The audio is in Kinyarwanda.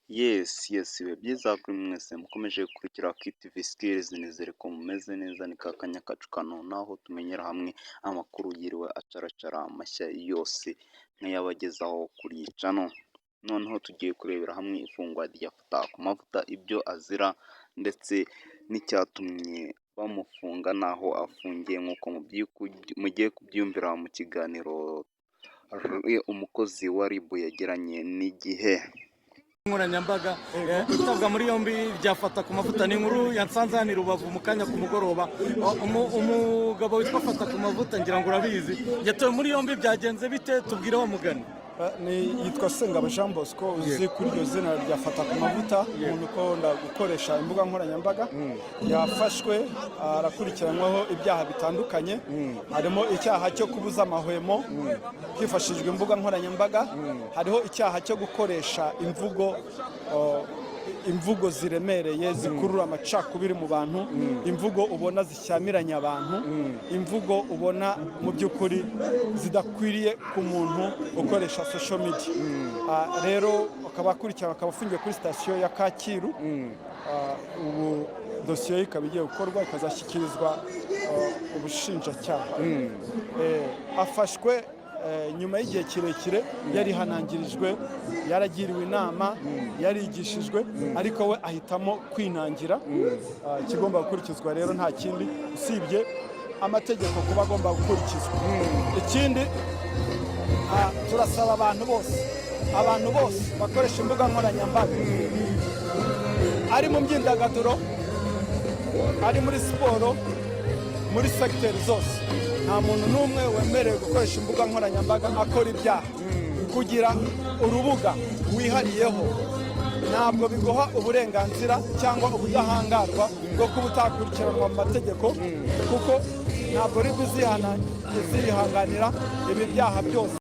Biba byiza kuri mwese mukomeje gukurikira KTV Skills, nizere ko mumeze neza. Ni kakanya kacu kanona aho tumenyera hamwe amakuru yiriwe acaracara mashya yose nk'ayabagezaho kuri iyi channel. Noneho tugiye kurebera hamwe ifungwa rya Fatakumavuta, ibyo azira ndetse n'icyatumye bamufunga naho afungiye, nk'uko mugiye kubyumvira mu kiganiro umukozi wa RIB yagiranye n'Igihe nkoranyambaga. Itabwa muri yombi rya Fatakumavuta ni inkuru yansanze hano i Rubavu mu kanya ku mugoroba. Umugabo witwa Fatakumavuta ngira ngo urabizi, yatowe muri yombi. Byagenze bite? Tubwire wa mugani. Yitwa Sengabo Jean Bosco, uzi kuri iryo zina rya Fatakumavuta, umuntu ukunda gukoresha imbuga nkoranyambaga. Yafashwe arakurikiranwaho ibyaha bitandukanye, harimo icyaha cyo kubuza amahwemo hifashishijwe imbuga nkoranyambaga, hariho icyaha cyo gukoresha imvugo ziremereye zikurura amacakubiri mu bantu, imvugo ubona zishyamiranya abantu, imvugo ubona mu by'ukuri zidakwiriye ku muntu ukoresha social media. Rero akaba akurikirana, akaba afungiwe kuri sitasiyo ya Kacyiru. Ubu dosiye ikaba igiye gukorwa, ikazashyikirizwa ubushinjacyaha. Afashwe nyuma y'igihe kirekire, yari hanangirijwe, yaragiriwe inama, yarigishijwe, ariko we ahitamo kwinangira. Kigomba gukurikizwa rero nta kindi usibye amategeko kuba agomba gukurikizwa. Ikindi turasaba abantu bose bakoresha imbuga nkoranyambaga, ari mu myidagaduro, ari muri siporo, muri segiteri zose, nta muntu n'umwe wemerewe gukoresha imbuga nkoranyambaga akora ibyaha. Kugira urubuga wihariyeho ntabwo biguha uburenganzira cyangwa ubudahangarwa bwo kuba utakurikiranwa mu mategeko, kuko ntabwo RIB izihanganira ibi byaha byose.